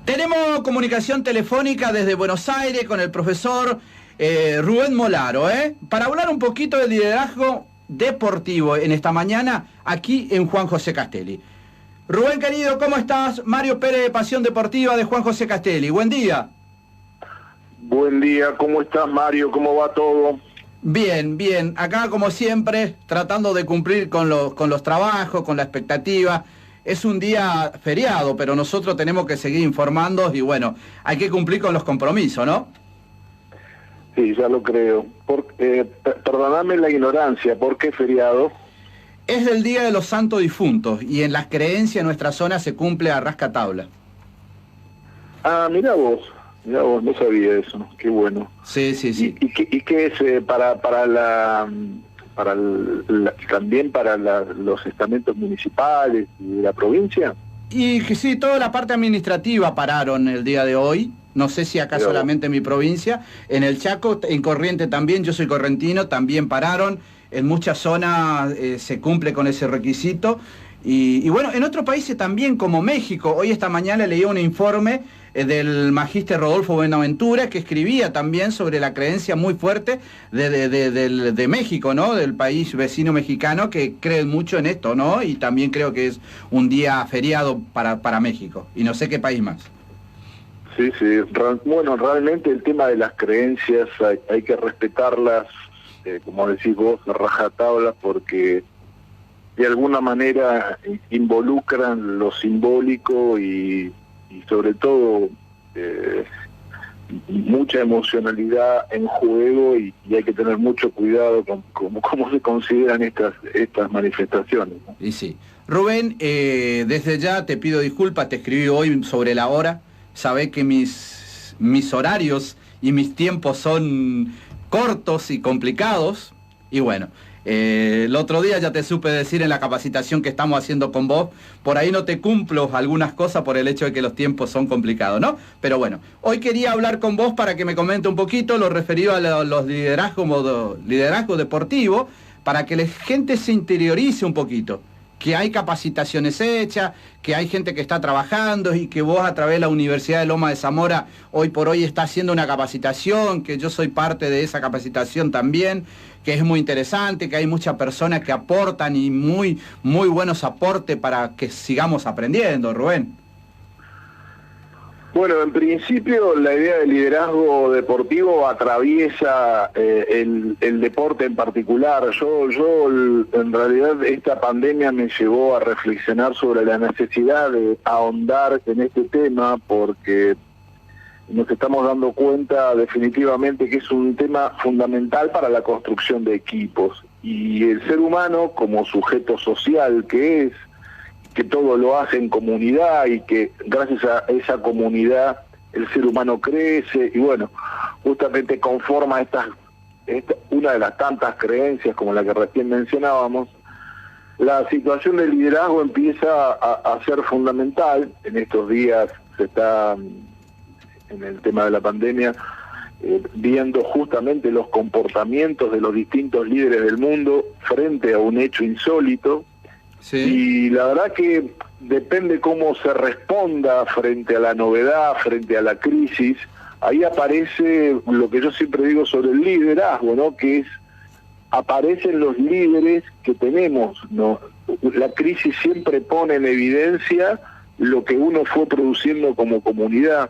Tenemos comunicación telefónica desde Buenos Aires con el profesor Rubén Molaro, para hablar un poquito del liderazgo deportivo en esta mañana aquí en Juan José Castelli. Rubén querido, ¿cómo estás? Mario Pérez de Pasión Deportiva de Juan José Castelli. Buen día. Buen día, ¿cómo estás, Mario? ¿Cómo va todo? Bien, bien. Acá, como siempre, tratando de cumplir con los trabajos, con la expectativa. Es un día feriado, pero nosotros tenemos que seguir informando y, bueno, hay que cumplir con los compromisos, ¿no? Sí, ya lo creo. Perdóname la ignorancia, ¿por qué feriado? Es el Día de los Santos Difuntos y en las creencias en nuestra zona se cumple a rajatabla. Ah, mirá vos, no sabía eso, qué bueno. Sí, sí, sí. ¿Y qué es también para los estamentos municipales y de la provincia? Y que sí, toda la parte administrativa pararon el día de hoy. No sé si acá solamente en mi provincia. En el Chaco, en Corrientes también, yo soy correntino, también pararon. En muchas zonas se cumple con ese requisito. Y bueno, en otros países también, como México. Hoy esta mañana leí un informe del magíster Rodolfo Buenaventura, que escribía también sobre la creencia muy fuerte de México, ¿no? Del país vecino mexicano, que creen mucho en esto, ¿no? Y también creo que es un día feriado para México. Y no sé qué país más. Sí, sí. Bueno, realmente el tema de las creencias hay que respetarlas, como decís vos, a rajatabla, porque de alguna manera involucran lo simbólico y sobre todo mucha emocionalidad en juego y hay que tener mucho cuidado con cómo se consideran estas manifestaciones, ¿no? Y sí. Rubén, desde ya te pido disculpas, te escribí hoy sobre la hora. Sabés que mis horarios y mis tiempos son cortos y complicados. Y bueno, el otro día ya te supe decir en la capacitación que estamos haciendo con vos, por ahí no te cumplo algunas cosas por el hecho de que los tiempos son complicados, ¿no? Pero bueno, hoy quería hablar con vos para que me comente un poquito lo referido a los liderazgo deportivo, para que la gente se interiorice un poquito, que hay capacitaciones hechas, que hay gente que está trabajando y que vos a través de la Universidad de Loma de Zamora hoy por hoy está haciendo una capacitación, que yo soy parte de esa capacitación también, que es muy interesante, que hay muchas personas que aportan y muy, muy buenos aportes para que sigamos aprendiendo, Rubén. Bueno, en principio la idea del liderazgo deportivo atraviesa el deporte en particular. Yo en realidad esta pandemia me llevó a reflexionar sobre la necesidad de ahondar en este tema, porque nos estamos dando cuenta definitivamente que es un tema fundamental para la construcción de equipos. Y el ser humano, como sujeto social que es, que todo lo hace en comunidad y que gracias a esa comunidad el ser humano crece y bueno, justamente conforma una de las tantas creencias como la que recién mencionábamos. La situación del liderazgo empieza a ser fundamental. En estos días se está, en el tema de la pandemia, viendo justamente los comportamientos de los distintos líderes del mundo frente a un hecho insólito. Sí. Y la verdad que depende cómo se responda frente a la novedad, frente a la crisis. Ahí aparece lo que yo siempre digo sobre el liderazgo, ¿no? Que es, aparecen los líderes que tenemos, ¿no? La crisis siempre pone en evidencia lo que uno fue produciendo como comunidad.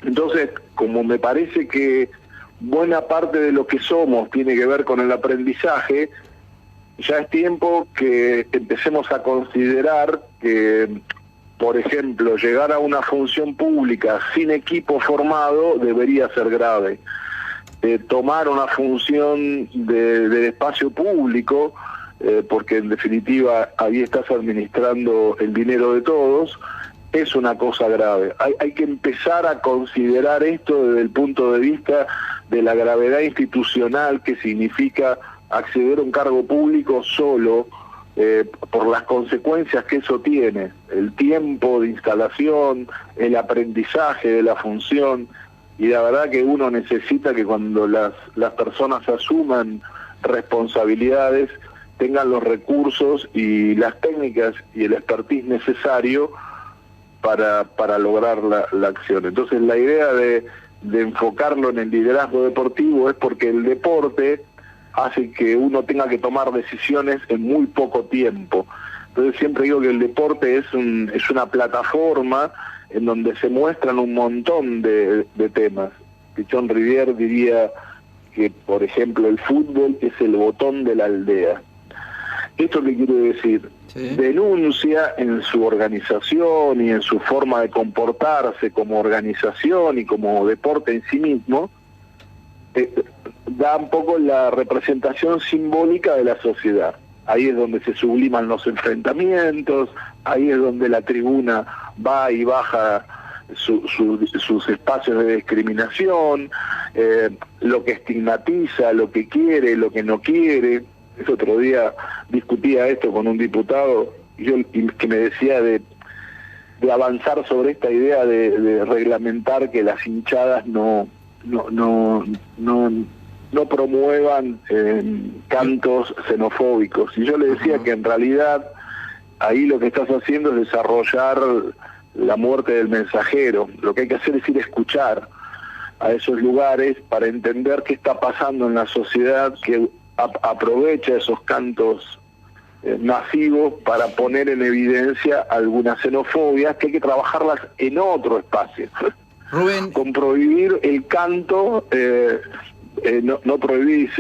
Entonces, como me parece que buena parte de lo que somos tiene que ver con el aprendizaje, ya es tiempo que empecemos a considerar que, por ejemplo, llegar a una función pública sin equipo formado debería ser grave. Tomar una función del espacio público, porque en definitiva ahí estás administrando el dinero de todos, es una cosa grave. Hay que empezar a considerar esto desde el punto de vista de la gravedad institucional que significa acceder a un cargo público solo, por las consecuencias que eso tiene, el tiempo de instalación, el aprendizaje de la función, y la verdad que uno necesita que cuando las personas asuman responsabilidades tengan los recursos y las técnicas y el expertise necesario para lograr la acción. Entonces la idea de enfocarlo en el liderazgo deportivo es porque el deporte hace que uno tenga que tomar decisiones en muy poco tiempo. Entonces siempre digo que el deporte es una plataforma en donde se muestran un montón de temas. Pichon Rivière diría que, por ejemplo, el fútbol es el botón de la aldea. ¿Esto qué quiere decir? Sí. Denuncia en su organización y en su forma de comportarse como organización y como deporte en sí mismo, da un poco la representación simbólica de la sociedad. Ahí es donde se subliman los enfrentamientos, ahí es donde la tribuna va y baja sus espacios de discriminación, lo que estigmatiza, lo que quiere, lo que no quiere. El otro día discutía esto con un diputado y que me decía de avanzar sobre esta idea de reglamentar que las hinchadas no promuevan cantos xenofóbicos. Y yo le decía que en realidad ahí lo que estás haciendo es desarrollar la muerte del mensajero. Lo que hay que hacer es ir a escuchar a esos lugares para entender qué está pasando en la sociedad que aprovecha esos cantos masivos para poner en evidencia algunas xenofobias que hay que trabajarlas en otro espacio. Rubén, con prohibir el canto no prohibís,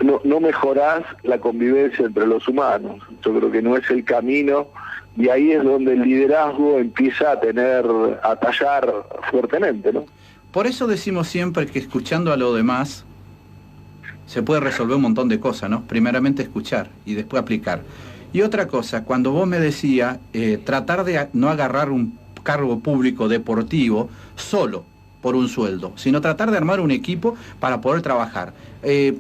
no mejorás la convivencia entre los humanos. Yo creo que no es el camino, y ahí es donde el liderazgo empieza a tallar fuertemente, ¿no? Por eso decimos siempre que escuchando a lo demás se puede resolver un montón de cosas, ¿no? Primeramente escuchar y después aplicar. Y otra cosa, cuando vos me decías tratar de no agarrar un cargo público deportivo solo por un sueldo, sino tratar de armar un equipo para poder trabajar.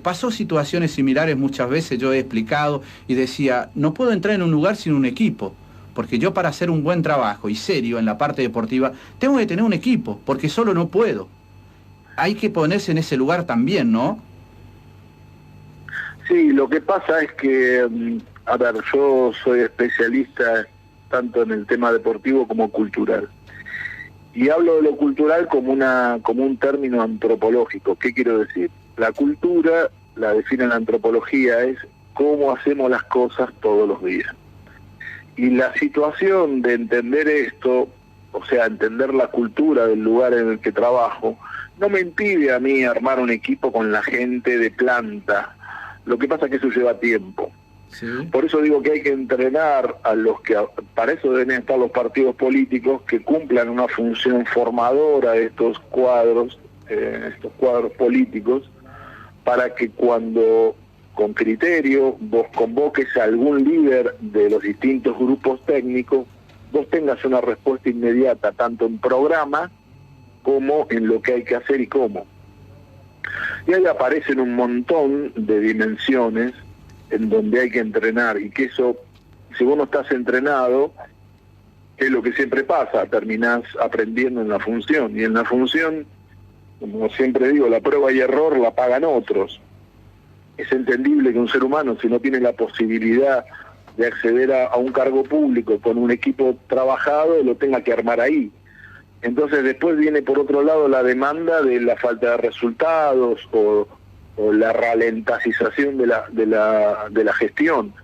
Pasó situaciones similares muchas veces, yo he explicado y decía, no puedo entrar en un lugar sin un equipo, porque yo para hacer un buen trabajo y serio en la parte deportiva, tengo que tener un equipo, porque solo no puedo. Hay que ponerse en ese lugar también, ¿no? Sí, lo que pasa es que, a ver, yo soy especialista tanto en el tema deportivo como cultural. Y hablo de lo cultural como un término antropológico. ¿Qué quiero decir? La cultura, la define la antropología, es cómo hacemos las cosas todos los días. Y la situación de entender esto, o sea, entender la cultura del lugar en el que trabajo, no me impide a mí armar un equipo con la gente de planta. Lo que pasa es que eso lleva tiempo. Sí. Por eso digo que hay que entrenar a los que, para eso deben estar los partidos políticos, que cumplan una función formadora de estos cuadros políticos, para que cuando con criterio vos convoques a algún líder de los distintos grupos técnicos, vos tengas una respuesta inmediata, tanto en programa como en lo que hay que hacer y cómo. Y ahí aparecen un montón de dimensiones en donde hay que entrenar, y que eso, si vos no estás entrenado, es lo que siempre pasa, terminás aprendiendo en la función, y en la función, como siempre digo, la prueba y error la pagan otros. Es entendible que un ser humano, si no tiene la posibilidad de acceder a un cargo público con un equipo trabajado, lo tenga que armar ahí. Entonces después viene por otro lado la demanda de la falta de resultados o la ralentización de la gestión.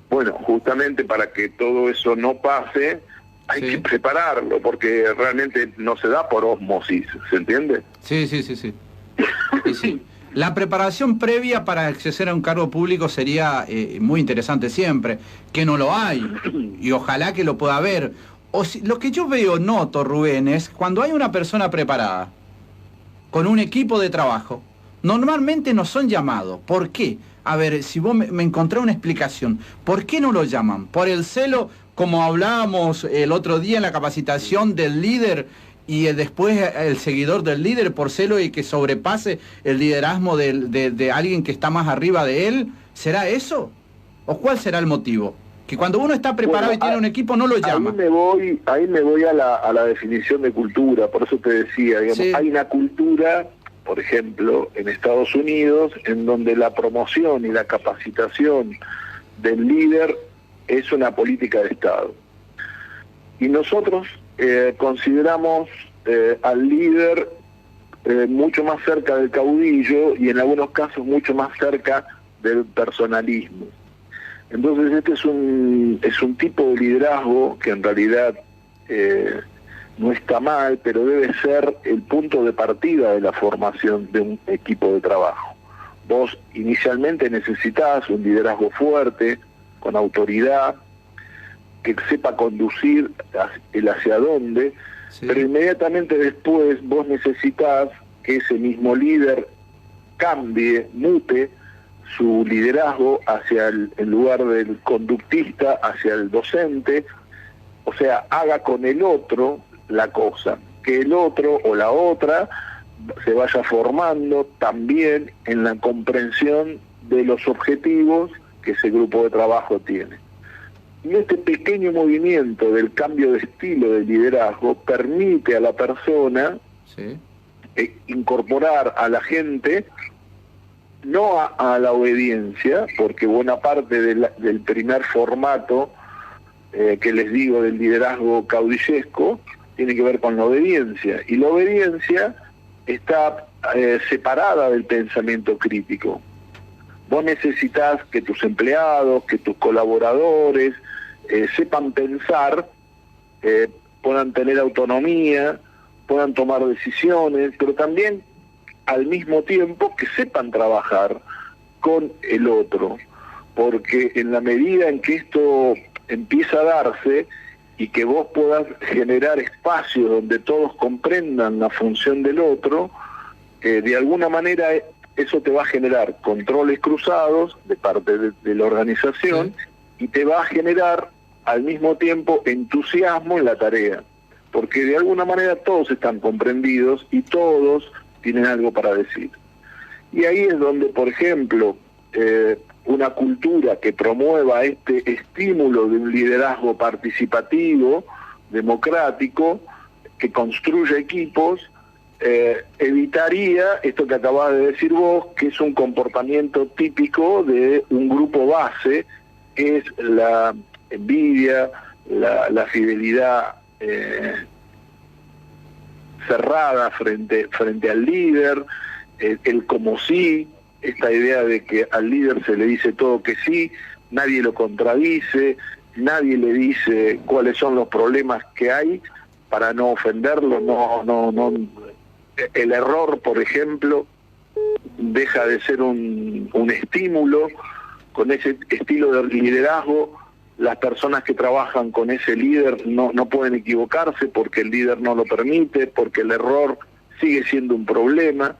Bueno, justamente para que todo eso no pase, hay que prepararlo, porque realmente no se da por ósmosis, ¿se entiende? Sí. Sí. La preparación previa para acceder a un cargo público sería muy interesante siempre, que no lo hay, y ojalá que lo pueda haber. Lo que yo noto, Rubén, es cuando hay una persona preparada, con un equipo de trabajo, normalmente no son llamados. ¿Por qué? A ver, si vos me encontré una explicación. ¿Por qué no lo llaman? ¿Por el celo, como hablábamos el otro día en la capacitación del líder, y después el seguidor del líder, por celo y que sobrepase el liderazgo de alguien que está más arriba de él? ¿Será eso? ¿O cuál será el motivo? Que cuando uno está preparado y tiene un equipo no lo llama. Ahí me voy a la definición de cultura, por eso te decía, digamos, hay una cultura, por ejemplo, en Estados Unidos, en donde la promoción y la capacitación del líder es una política de Estado. Y nosotros consideramos al líder mucho más cerca del caudillo y en algunos casos mucho más cerca del personalismo. Entonces este es un tipo de liderazgo que en realidad no está mal, pero debe ser el punto de partida de la formación de un equipo de trabajo. Vos inicialmente necesitás un liderazgo fuerte, con autoridad, que sepa conducir el hacia dónde, sí. Pero inmediatamente después vos necesitás que ese mismo líder cambie, mute su liderazgo hacia el lugar del conductista, hacia el docente, o sea, haga con el otro la cosa, que el otro o la otra se vaya formando también en la comprensión de los objetivos que ese grupo de trabajo tiene. Y este pequeño movimiento del cambio de estilo de liderazgo permite a la persona sí. Incorporar a la gente no a la obediencia, porque buena parte del primer formato que les digo del liderazgo caudillesco tiene que ver con la obediencia, y la obediencia está separada del pensamiento crítico. Vos necesitas que tus empleados, que tus colaboradores sepan pensar, puedan tener autonomía, puedan tomar decisiones, pero también al mismo tiempo que sepan trabajar con el otro, porque en la medida en que esto empieza a darse y que vos puedas generar espacios donde todos comprendan la función del otro, de alguna manera eso te va a generar controles cruzados de parte de la organización sí. Y te va a generar al mismo tiempo entusiasmo en la tarea, porque de alguna manera todos están comprendidos y todos tienen algo para decir. Y ahí es donde, por ejemplo, una cultura que promueva este estímulo de un liderazgo participativo, democrático, que construya equipos, evitaría esto que acabas de decir vos, que es un comportamiento típico de un grupo base, que es la envidia, la fidelidad cerrada frente al líder, el como sí, esta idea de que al líder se le dice todo que sí, nadie lo contradice, nadie le dice cuáles son los problemas que hay para no ofenderlo, no. El error, por ejemplo, deja de ser un estímulo. Con ese estilo de liderazgo, las personas que trabajan con ese líder no pueden equivocarse porque el líder no lo permite, porque el error sigue siendo un problema,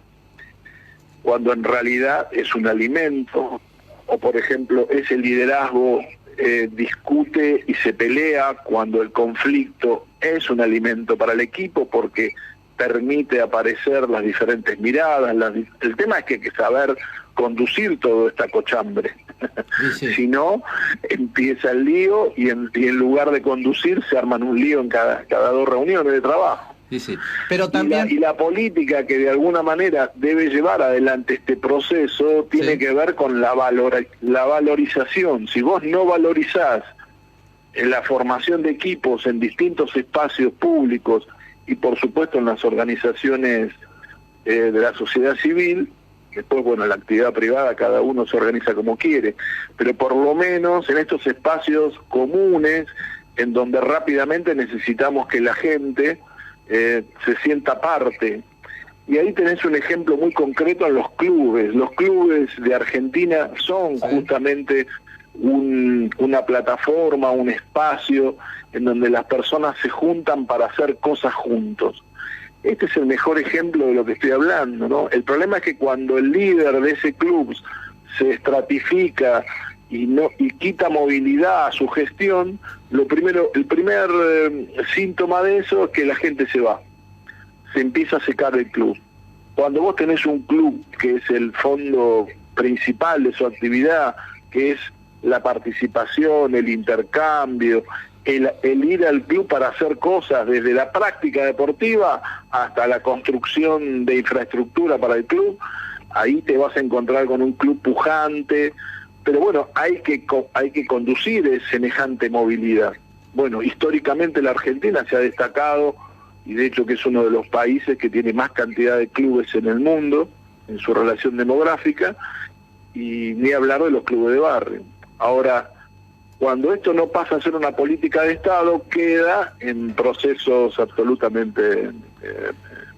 cuando en realidad es un alimento. O por ejemplo, ese liderazgo discute y se pelea cuando el conflicto es un alimento para el equipo, porque permite aparecer las diferentes miradas. El tema es que hay que saber conducir toda esta cochambre. Sí. Si no, empieza el lío y en lugar de conducir se arman un lío en cada 2 reuniones de trabajo. Sí. Pero también... y la política que de alguna manera debe llevar adelante este proceso tiene sí. que ver con la valorización. Si vos no valorizás la formación de equipos en distintos espacios públicos y por supuesto en las organizaciones de la sociedad civil, después, bueno, la actividad privada cada uno se organiza como quiere, pero por lo menos en estos espacios comunes, en donde rápidamente necesitamos que la gente se sienta parte. Y ahí tenés un ejemplo muy concreto en los clubes. Los clubes de Argentina son justamente una plataforma, un espacio en donde las personas se juntan para hacer cosas juntos. Este es el mejor ejemplo de lo que estoy hablando, ¿no? El problema es que cuando el líder de ese club se estratifica y quita movilidad a su gestión, el primer síntoma de eso es que la gente se va, se empieza a secar el club. Cuando vos tenés un club que es el fondo principal de su actividad, que es la participación, el intercambio, el ir al club para hacer cosas desde la práctica deportiva hasta la construcción de infraestructura para el club, ahí te vas a encontrar con un club pujante, pero bueno, hay que conducir semejante movilidad. bueno, históricamente la Argentina se ha destacado, y de hecho que es uno de los países que tiene más cantidad de clubes en el mundo, en su relación demográfica, y ni hablar de los clubes de barrio. Ahora, cuando esto no pasa a ser una política de Estado, queda en procesos absolutamente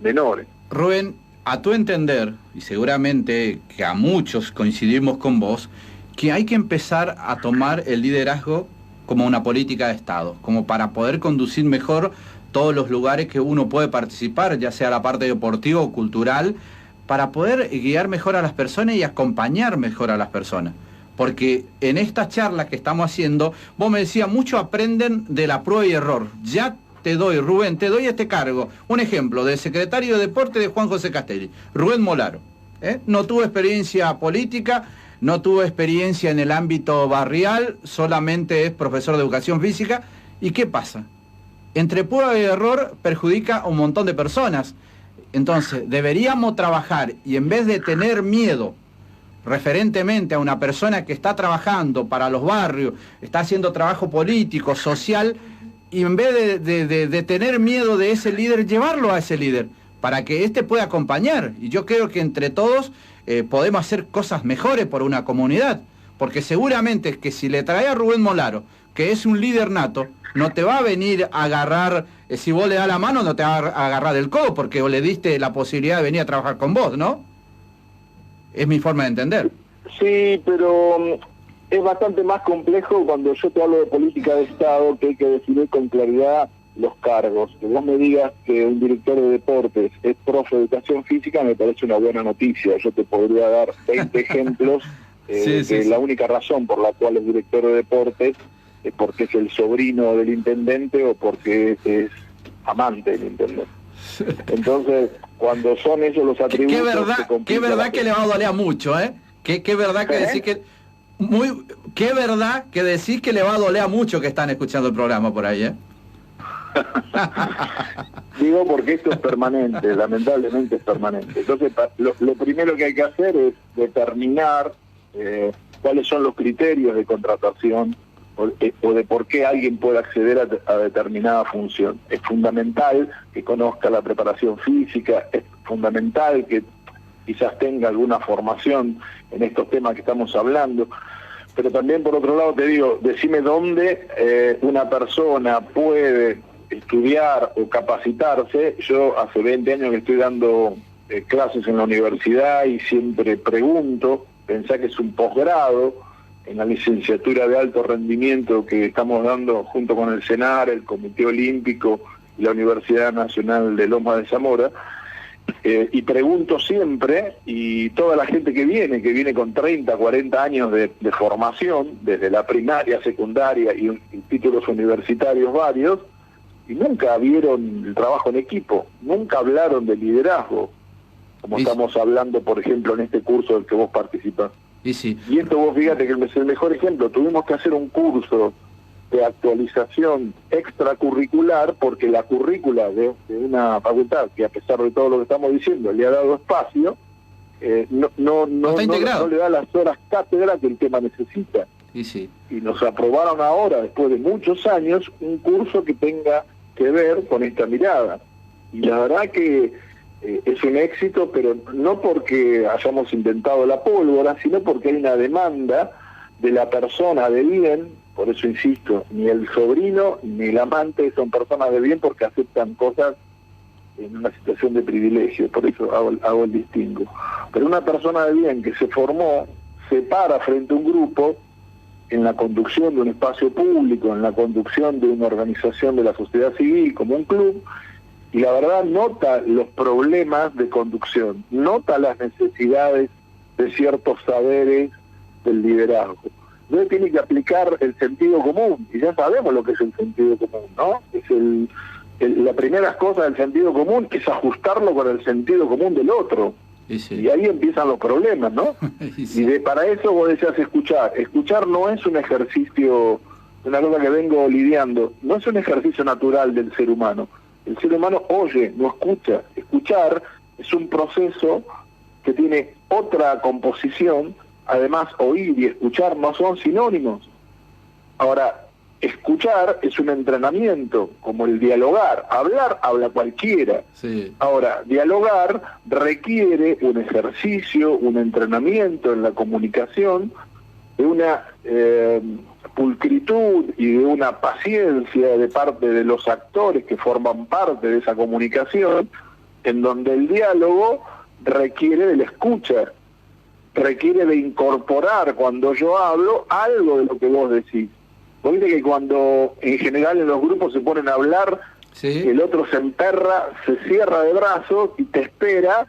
menores. Rubén, a tu entender, y seguramente que a muchos coincidimos con vos, que hay que empezar a tomar el liderazgo como una política de Estado, como para poder conducir mejor todos los lugares que uno puede participar, ya sea la parte deportiva o cultural, para poder guiar mejor a las personas y acompañar mejor a las personas. Porque en estas charlas que estamos haciendo, vos me decías, muchos aprenden de la prueba y error. Ya te doy, Rubén, te doy este cargo. Un ejemplo, del secretario de Deporte de Juan José Castelli, Rubén Molaro. No tuvo experiencia política, no tuvo experiencia en el ámbito barrial, solamente es profesor de educación física. ¿Y qué pasa? Entre prueba y error perjudica a un montón de personas. Entonces, deberíamos trabajar y en vez de tener miedo referentemente a una persona que está trabajando para los barrios, está haciendo trabajo político, social, y en vez de tener miedo de ese líder, llevarlo a ese líder, para que éste pueda acompañar. Y yo creo que entre todos podemos hacer cosas mejores por una comunidad, porque seguramente que si le trae a Rubén Molaro, que es un líder nato, no te va a venir a agarrar, si vos le das la mano, no te va a agarrar del codo, porque vos le diste la posibilidad de venir a trabajar con vos, ¿no? Es mi forma de entender. Sí, pero es bastante más complejo cuando yo te hablo de política de Estado, que hay que definir con claridad los cargos. Que vos me digas que un director de deportes es profe de educación física me parece una buena noticia. Yo te podría dar 20 ejemplos de la única razón por la cual es director de deportes es porque es el sobrino del intendente o porque es amante del intendente. Entonces, cuando son esos los atributos... Qué verdad que le va a doler mucho, ¿eh? Qué verdad que decís que... Qué verdad que decís que le va a doler mucho que están escuchando el programa por ahí, ¿eh? Digo porque esto es permanente, lamentablemente es permanente. Entonces, lo primero que hay que hacer es determinar cuáles son los criterios de contratación o de por qué alguien puede acceder a determinada función. Es fundamental que conozca la preparación física, es fundamental que quizás tenga alguna formación en estos temas que estamos hablando, pero también por otro lado te digo, decime dónde una persona puede estudiar o capacitarse. Yo hace 20 años que estoy dando clases en la universidad y siempre pregunto, pensá que es un posgrado, en la licenciatura de alto rendimiento que estamos dando junto con el CENAR, el Comité Olímpico y la Universidad Nacional de Lomas de Zamora, y pregunto siempre, y toda la gente que viene con 30, 40 años de formación, desde la primaria, secundaria y títulos universitarios varios, y nunca vieron el trabajo en equipo, nunca hablaron de liderazgo, como estamos hablando, por ejemplo, en este curso del que vos participás. Y esto vos fíjate que es el mejor ejemplo. Tuvimos que hacer un curso de actualización extracurricular porque la currícula de una facultad que, a pesar de todo lo que estamos diciendo, le ha dado espacio, no le da las horas cátedra que el tema necesita. Y nos aprobaron ahora, después de muchos años, un curso que tenga que ver con esta mirada. Y la verdad que es un éxito, pero no porque hayamos inventado la pólvora, sino porque hay una demanda de la persona de bien. Por eso insisto, ni el sobrino ni el amante son personas de bien porque aceptan cosas en una situación de privilegio, por eso hago el distingo. Pero una persona de bien que se formó, se para frente a un grupo en la conducción de un espacio público, en la conducción de una organización de la sociedad civil como un club, y la verdad nota los problemas de conducción, nota las necesidades de ciertos saberes del liderazgo. Entonces tiene que aplicar el sentido común, y ya sabemos lo que es el sentido común, ¿no? Es la primera cosa del sentido común es ajustarlo con el sentido común del otro. Y ahí empiezan los problemas, ¿no? Para eso vos decías escuchar. Escuchar no es un ejercicio, una cosa que vengo lidiando, no es un ejercicio natural del ser humano. El ser humano oye, no escucha. Escuchar es un proceso que tiene otra composición. Además, oír y escuchar no son sinónimos. Ahora, escuchar es un entrenamiento, como el dialogar. Hablar, habla cualquiera. Sí. Ahora, dialogar requiere un ejercicio, un entrenamiento en la comunicación, de una pulcritud y de una paciencia de parte de los actores que forman parte de esa comunicación, en donde el diálogo requiere de la escucha, requiere de incorporar cuando yo hablo algo de lo que vos decís. Vos viste que cuando en general en los grupos se ponen a hablar, Sí. el otro se emperra, se cierra de brazos y te espera,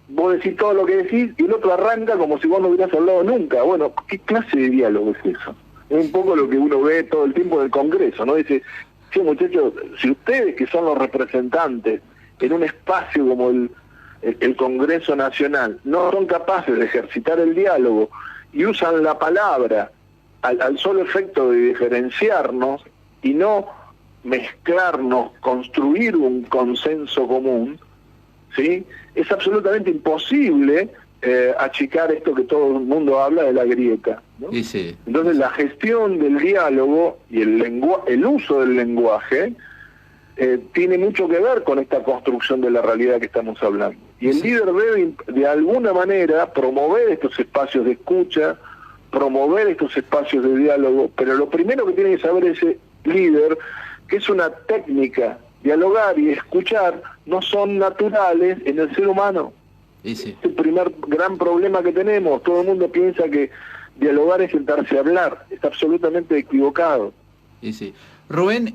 vos decís todo lo que decís y el otro arranca como si vos no hubieras hablado nunca. Bueno, ¿qué clase de diálogo es eso? Es un poco lo que uno ve todo el tiempo en el Congreso, ¿no? Dice, sí, muchachos, si ustedes que son los representantes en un espacio como el Congreso Nacional no son capaces de ejercitar el diálogo y usan la palabra al solo efecto de diferenciarnos y no mezclarnos, construir un consenso común, ¿sí? Es absolutamente imposible achicar esto que todo el mundo habla de la grieta, ¿no? Y sí. Entonces la gestión del diálogo y el uso del lenguaje tiene mucho que ver con esta construcción de la realidad que estamos hablando. Y el líder debe, de alguna manera, promover estos espacios de escucha, promover estos espacios de diálogo, pero lo primero que tiene que saber ese líder, que es una técnica, dialogar y escuchar, no son naturales en el ser humano. Y sí. Es el primer gran problema que tenemos. Todo el mundo piensa que dialogar es sentarse a hablar. Es absolutamente equivocado. Y sí. Rubén,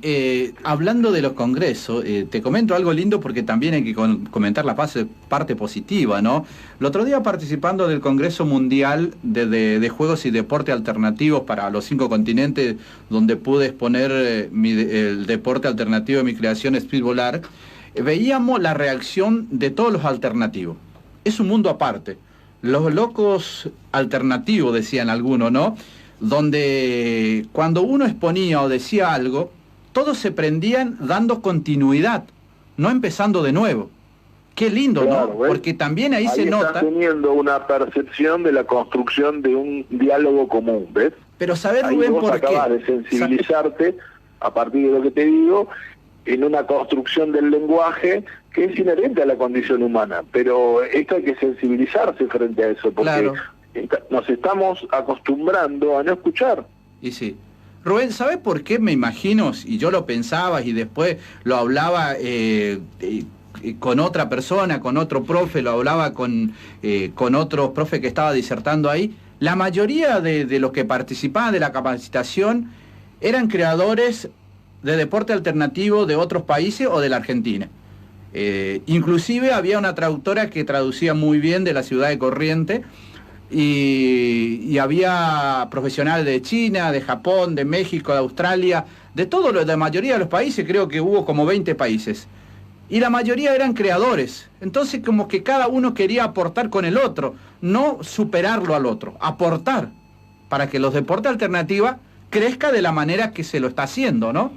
hablando de los congresos, te comento algo lindo porque también hay que comentar la parte positiva, ¿no? El otro día participando del Congreso Mundial de Juegos y Deporte Alternativos para los 5 continentes, donde pude exponer el deporte alternativo de mi creación, Speedballar, veíamos la reacción de todos los alternativos. Es un mundo aparte. Los locos alternativos, decían algunos, ¿no? Donde cuando uno exponía o decía algo, todos se prendían dando continuidad, no empezando de nuevo. Qué lindo, claro, ¿no? ¿ves? Porque también ahí se nota... Estás teniendo una percepción de la construcción de un diálogo común, ¿ves? Pero saber, ahí Rubén, vos por qué. acabás de sensibilizarte, a partir de lo que te digo, en una construcción del lenguaje que es inherente a la condición humana. Pero esto hay que sensibilizarse frente a eso, porque... Claro. Nos estamos acostumbrando a no escuchar. Y sí. Rubén, ¿sabes por qué me imagino? Y yo lo pensaba y después lo hablaba con otra persona, con otro profe, lo hablaba con otro profe que estaba disertando ahí. La mayoría de los que participaban de la capacitación eran creadores de deporte alternativo de otros países o de la Argentina. Inclusive había una traductora que traducía muy bien de la ciudad de Corrientes, y había profesionales de China, de Japón, de México, de Australia, de la mayoría de los países, creo que hubo como 20 países. Y la mayoría eran creadores. Entonces como que cada uno quería aportar con el otro, no superarlo al otro, aportar, para que los deportes alternativos crezca de la manera que se lo está haciendo, ¿no?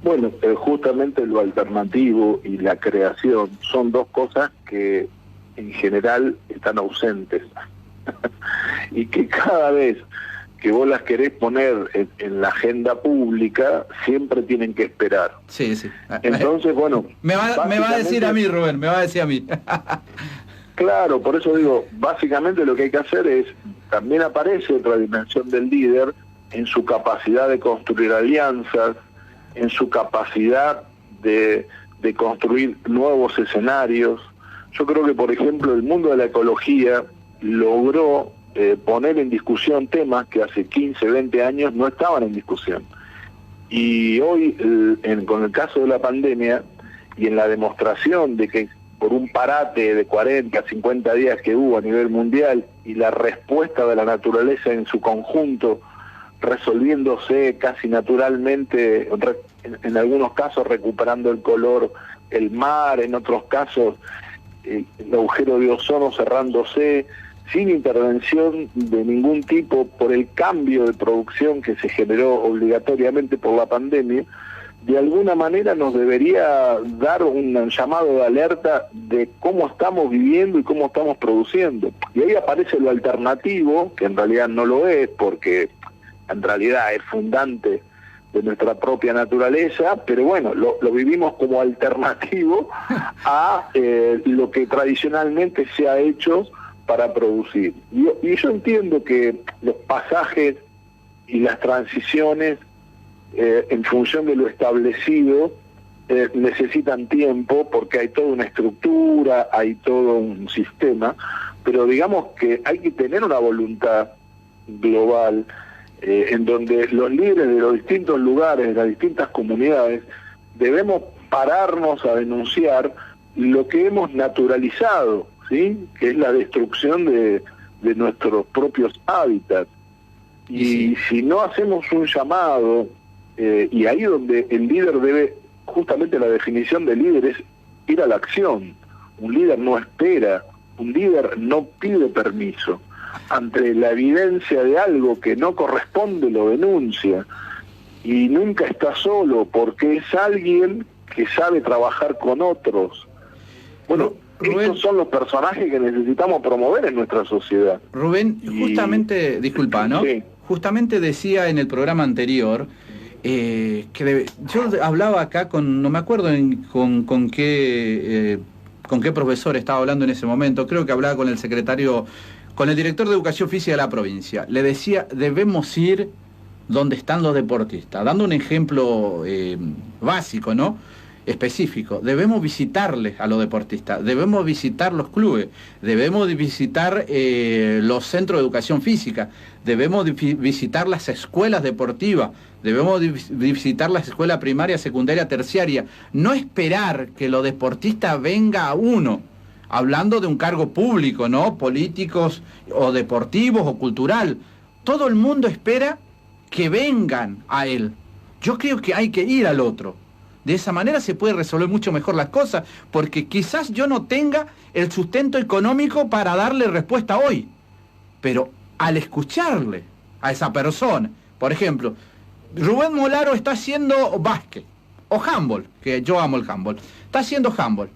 Bueno, justamente lo alternativo y la creación son dos cosas que en general están ausentes y que cada vez que vos las querés poner en la agenda pública siempre tienen que esperar. Sí, sí. Entonces, bueno... Me va a decir a mí, Rubén, me va a decir a mí. Claro, por eso digo, básicamente lo que hay que hacer es, también aparece otra dimensión del líder en su capacidad de construir alianzas, en su capacidad de construir nuevos escenarios. Yo creo que, por ejemplo, el mundo de la ecología logró poner en discusión temas que hace 15, 20 años no estaban en discusión. Y hoy, con el caso de la pandemia y en la demostración de que por un parate de 40, 50 días que hubo a nivel mundial y la respuesta de la naturaleza en su conjunto, resolviéndose casi naturalmente, en algunos casos recuperando el color, el mar, en otros casos el agujero de ozono cerrándose, sin intervención de ningún tipo por el cambio de producción que se generó obligatoriamente por la pandemia, de alguna manera nos debería dar un llamado de alerta de cómo estamos viviendo y cómo estamos produciendo. Y ahí aparece lo alternativo, que en realidad no lo es, porque en realidad es fundante de nuestra propia naturaleza, pero bueno, lo vivimos como alternativo a lo que tradicionalmente se ha hecho para producir. Y yo entiendo que los pasajes y las transiciones en función de lo establecido necesitan tiempo, porque hay toda una estructura, hay todo un sistema, pero digamos que hay que tener una voluntad global en donde los líderes de los distintos lugares, de las distintas comunidades, debemos pararnos a denunciar lo que hemos naturalizado, ¿sí? Que es la destrucción de nuestros propios hábitats. Y si no hacemos un llamado, y ahí donde el líder debe, justamente la definición de líder es ir a la acción. Un líder no espera, un líder no pide permiso. Ante la evidencia de algo que no corresponde, lo denuncia. Y nunca está solo, porque es alguien que sabe trabajar con otros. Bueno, Rubén, estos son los personajes que necesitamos promover en nuestra sociedad. Rubén, justamente, disculpa, ¿no? Sí. Justamente decía en el programa anterior yo hablaba acá con, no me acuerdo con qué profesor estaba hablando en ese momento, creo que hablaba con el secretario, con el director de Educación Física de la provincia. Le decía, debemos ir donde están los deportistas, dando un ejemplo básico, ¿no? Específico. Debemos visitarles a los deportistas, debemos visitar los clubes, debemos visitar los centros de educación física, debemos visitar las escuelas deportivas, debemos visitar las escuelas primaria, secundaria, terciaria. No esperar que los deportistas venga a uno, hablando de un cargo público, ¿no? Políticos o deportivos o cultural. Todo el mundo espera que vengan a él. Yo creo que hay que ir al otro. De esa manera se puede resolver mucho mejor las cosas, porque quizás yo no tenga el sustento económico para darle respuesta hoy, pero al escucharle a esa persona, por ejemplo, Rubén Molaro está haciendo básquet o handball, que yo amo el handball, está haciendo handball.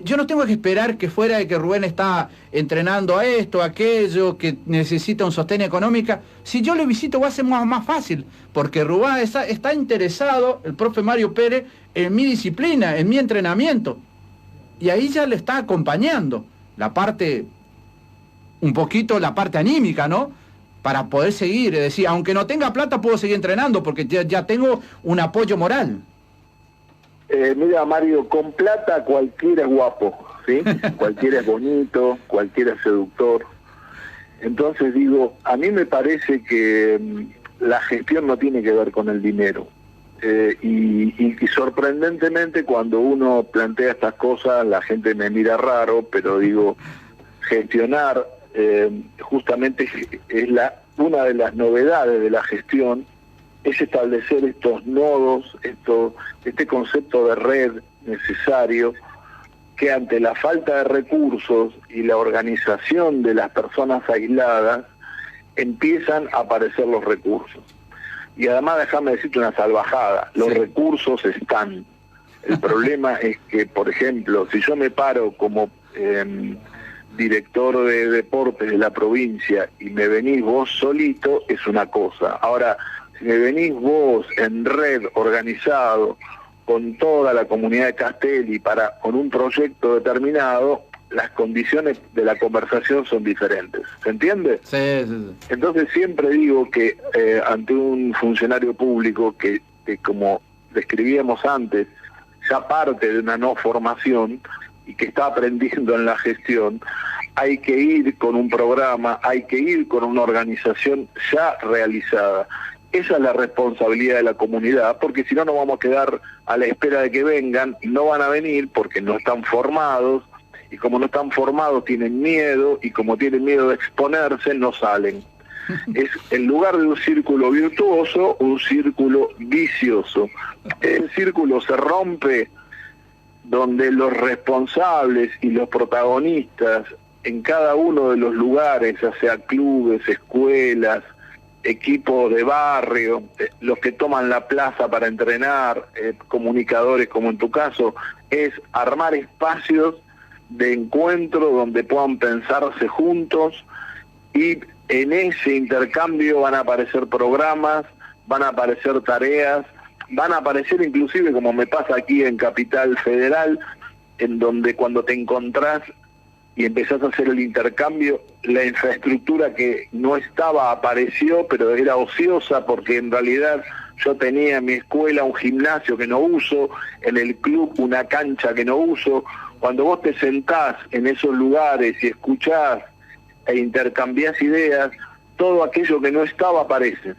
Yo no tengo que esperar que fuera de que Rubén está entrenando a esto, a aquello, que necesita un sostén económico. Si yo lo visito va a ser más fácil, porque Rubén está interesado, el profe Mario Pérez, en mi disciplina, en mi entrenamiento. Y ahí ya le está acompañando la parte, un poquito la parte anímica, ¿no? Para poder seguir, es decir, aunque no tenga plata puedo seguir entrenando, porque ya tengo un apoyo moral. Mira, Mario, con plata cualquiera es guapo, ¿sí? Cualquiera es bonito, cualquiera es seductor. Entonces digo, a mí me parece que la gestión no tiene que ver con el dinero. Y sorprendentemente cuando uno plantea estas cosas, la gente me mira raro, pero digo, gestionar justamente es una de las novedades de la gestión, es establecer estos nodos, este concepto de red necesario, que ante la falta de recursos y la organización de las personas aisladas, empiezan a aparecer los recursos. Y además déjame decirte una salvajada, los recursos están. El problema es que, por ejemplo, si yo me paro como director de deportes de la provincia y me venís vos solito, es una cosa. Ahora, si me venís vos en red, organizado, con toda la comunidad de Castelli, con un proyecto determinado, las condiciones de la conversación son diferentes. ¿Se entiende? Sí. Entonces siempre digo que ante un funcionario público que, como describíamos antes, ya parte de una no formación y que está aprendiendo en la gestión, hay que ir con un programa, hay que ir con una organización ya realizada. Esa es la responsabilidad de la comunidad, porque si no nos vamos a quedar a la espera de que vengan, y no van a venir porque no están formados, y como no están formados tienen miedo, y como tienen miedo de exponerse, no salen. Es, en lugar de un círculo virtuoso, un círculo vicioso. El círculo se rompe donde los responsables y los protagonistas en cada uno de los lugares, ya sea clubes, escuelas, equipos de barrio, los que toman la plaza para entrenar, comunicadores como en tu caso, es armar espacios de encuentro donde puedan pensarse juntos y en ese intercambio van a aparecer programas, van a aparecer tareas, van a aparecer inclusive, como me pasa aquí en Capital Federal, en donde cuando te encontrás y empezás a hacer el intercambio, la infraestructura que no estaba apareció, pero era ociosa, porque en realidad yo tenía en mi escuela un gimnasio que no uso, en el club una cancha que no uso. Cuando vos te sentás en esos lugares y escuchás e intercambiás ideas, todo aquello que no estaba aparece.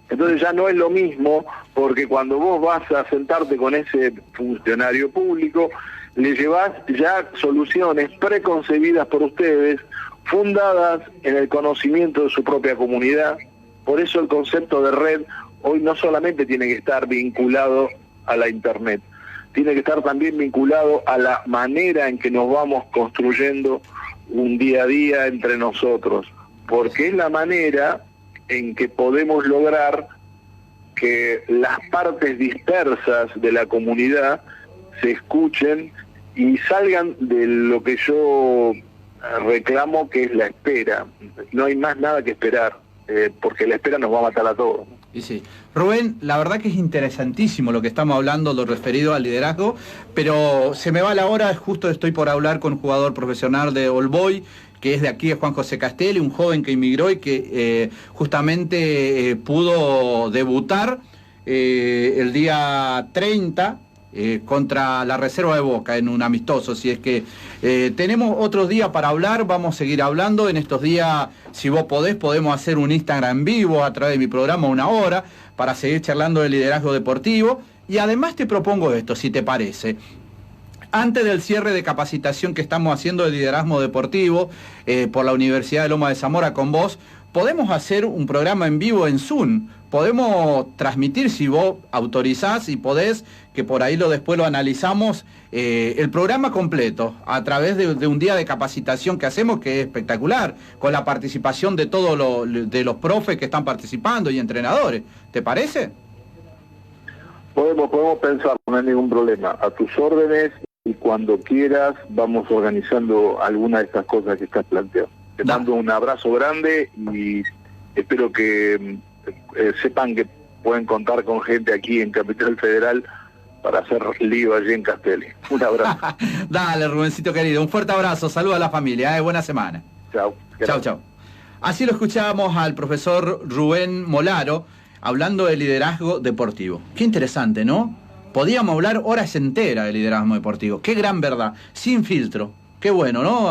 Entonces ya no es lo mismo, porque cuando vos vas a sentarte con ese funcionario público, le llevás ya soluciones preconcebidas por ustedes, fundadas en el conocimiento de su propia comunidad. Por eso el concepto de red hoy no solamente tiene que estar vinculado a la Internet, tiene que estar también vinculado a la manera en que nos vamos construyendo un día a día entre nosotros, porque es la manera en que podemos lograr que las partes dispersas de la comunidad se escuchen y salgan de lo que yo reclamo, que es la espera. No hay más nada que esperar, porque la espera nos va a matar a todos. Y sí. Rubén, la verdad que es interesantísimo lo que estamos hablando, lo referido al liderazgo, pero se me va la hora, justo estoy por hablar con un jugador profesional de All Boys, que es de aquí, es Juan José Castelli, un joven que inmigró y que justamente pudo debutar el día 30 contra la Reserva de Boca en un amistoso. Si es que tenemos otros días para hablar, vamos a seguir hablando. En estos días, si vos podés, podemos hacer un Instagram en vivo a través de mi programa, 1 hora, para seguir charlando de liderazgo deportivo. Y además te propongo esto, si te parece. Antes del cierre de capacitación que estamos haciendo de liderazgo deportivo por la Universidad de Loma de Zamora con vos, podemos hacer un programa en vivo en Zoom. Podemos transmitir, si vos autorizás y podés, que por ahí después lo analizamos, el programa completo a través de un día de capacitación que hacemos, que es espectacular, con la participación de todos de los profes que están participando y entrenadores. ¿Te parece? Podemos pensar, no hay ningún problema. A tus órdenes, y cuando quieras vamos organizando alguna de estas cosas que estás planteando. Te mando un abrazo grande y espero que sepan que pueden contar con gente aquí en Capital Federal para hacer lío allí en Castelli. Un abrazo. Dale, Rubencito querido, un fuerte abrazo, saludos a la familia, buena semana. Chao. Chao, chao. Así lo escuchábamos al profesor Rubén Molaro hablando de liderazgo deportivo. Qué interesante, ¿no? Podíamos hablar horas enteras de liderazgo deportivo. Qué gran verdad, sin filtro. Qué bueno, ¿no?